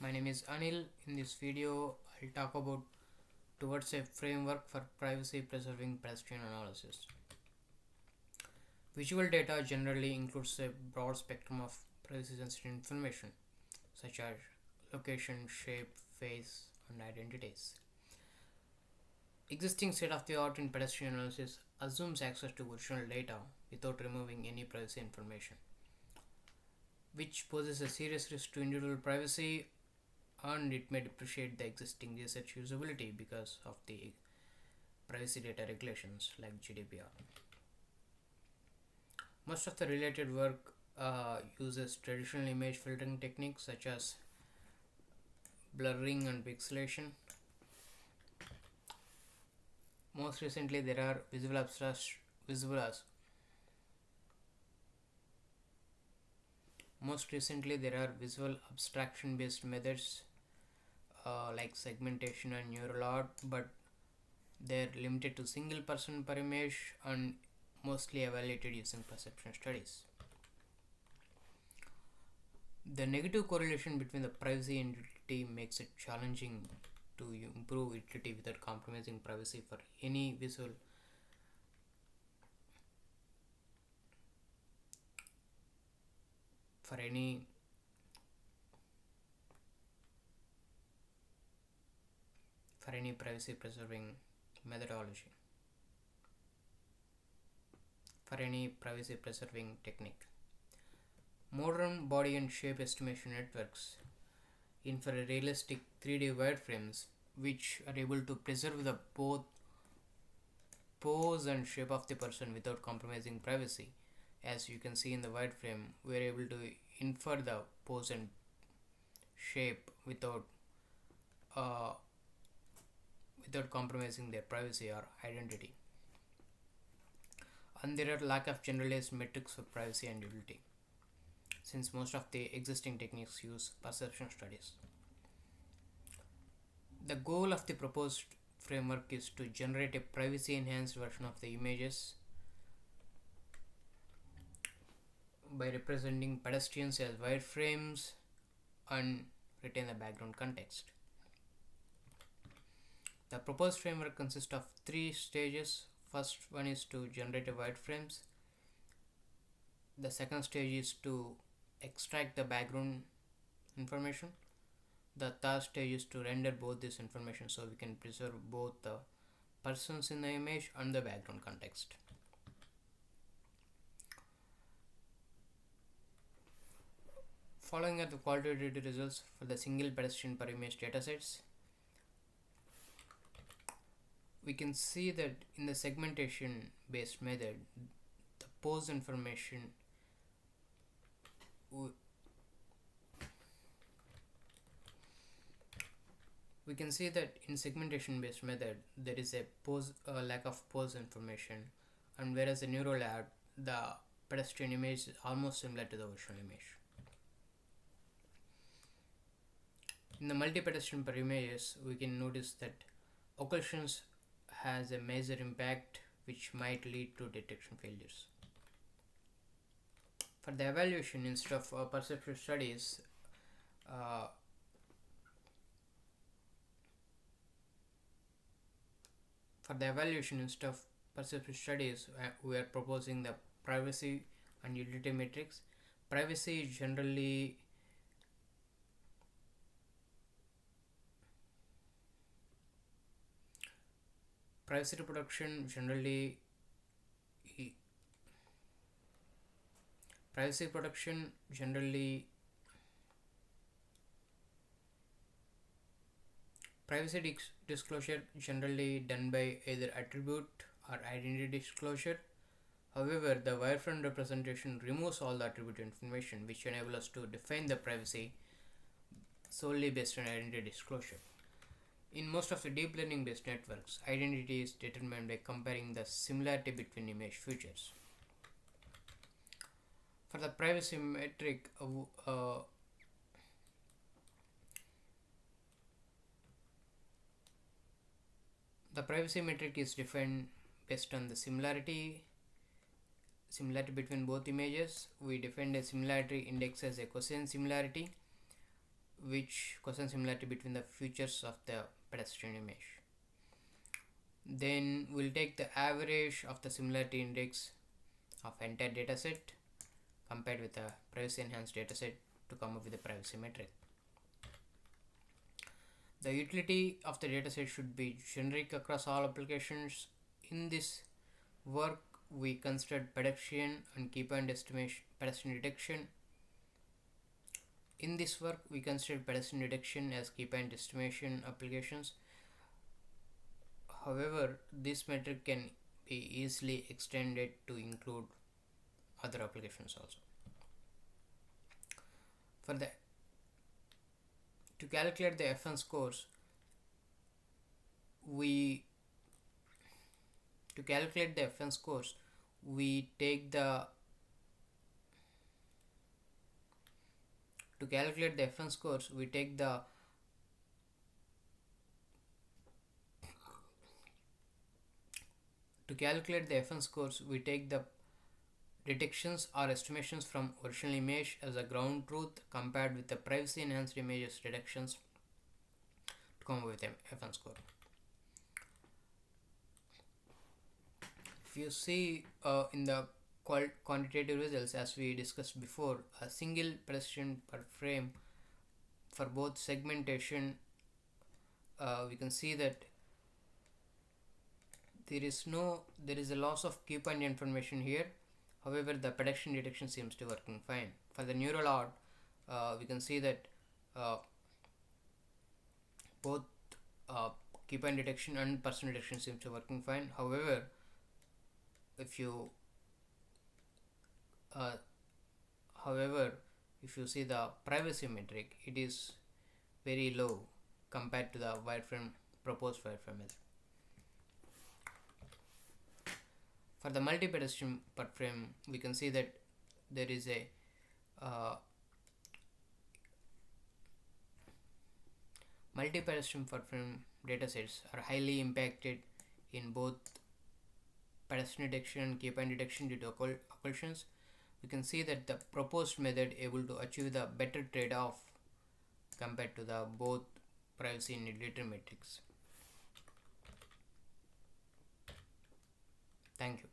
My name is Anil. In this video, I'll talk about towards a framework for privacy preserving pedestrian analysis. Visual data generally includes a broad spectrum of privacy sensitive information such as location, shape, face, and identities. Existing state of the art in pedestrian analysis assumes access to virtual data without removing any privacy information, which poses a serious risk to individual privacy, and it may depreciate the existing research usability because of the privacy data regulations like GDPR. Most of the related work uses traditional image filtering techniques such as blurring and pixelation. Most recently, there are visual abstraction based methods like segmentation and neural art, but they're limited to single person per image and mostly evaluated using perception studies. The negative correlation between the privacy and utility makes it challenging to improve utility without compromising privacy for any visual privacy preserving methodology, for any privacy preserving technique. Modern body and shape estimation networks infer realistic 3D wireframes which are able to preserve the both pose and shape of the person without compromising privacy. As you can see in the wireframe, we are able to infer the pose and shape without compromising their privacy or identity. And there are lack of generalized metrics for privacy and utility, since most of the existing techniques use perception studies. The goal of the proposed framework is to generate a privacy enhanced version of the images by representing pedestrians as wireframes and retain the background context. The proposed framework consists of 3 stages. First one is to generate a wireframes. The second stage is to extract the background information. The third stage is to render both this information so we can preserve both the persons in the image and the background context. Following are the qualitative results for the single pedestrian per image datasets. We can see that in the segmentation based method, the pose information we can see that in segmentation based method there is a lack of pose information, and whereas the neural art, the pedestrian image is almost similar to the virtual image. In the multi-pedestrian per images, we can notice that occlusions has a major impact which might lead to detection failures. For the evaluation, instead of perception studies, we are proposing the privacy and utility metrics. Privacy generally privacy protection generally privacy disclosure generally done by either attribute or identity disclosure. However, the wireframe representation removes all the attribute information, which enable us to define the privacy solely based on identity disclosure. In most of the deep learning based networks, identity is determined by comparing the similarity between image features. For the privacy metric, the privacy metric is defined based on the similarity between both images. We defined a similarity index as a cosine similarity, which cosine similarity between the features of the pedestrian image. Then we'll take the average of the similarity index of entire dataset compared with a privacy enhanced dataset to come up with a privacy metric. The utility of the dataset should be generic across all applications. In this work, we considered pedestrian and key point estimation, pedestrian detection. In this work, we considered pedestrian detection as key point estimation applications. However, this metric can be easily extended to include other applications also. To calculate the FN scores, we take the detections or estimations from original image as a ground truth compared with the privacy enhanced images detections to come up with an FN score. If you see in the quantitative results, as we discussed before, a single pedestrian per frame for both segmentation, we can see that there is a loss of key point information here. However, the pedestrian detection seems to be working fine. For the neural art, we can see that both key point detection and person detection seems to be working fine. However, if you see the privacy metric, it is very low compared to the proposed wireframe method. For the multi-pedestrian per frame, we can see that there is a multi-pedestrian per frame datasets are highly impacted in both pedestrian detection and key point detection due to occlusions. We can see that the proposed method able to achieve the better trade-off compared to the both privacy and utility metrics. Thank you.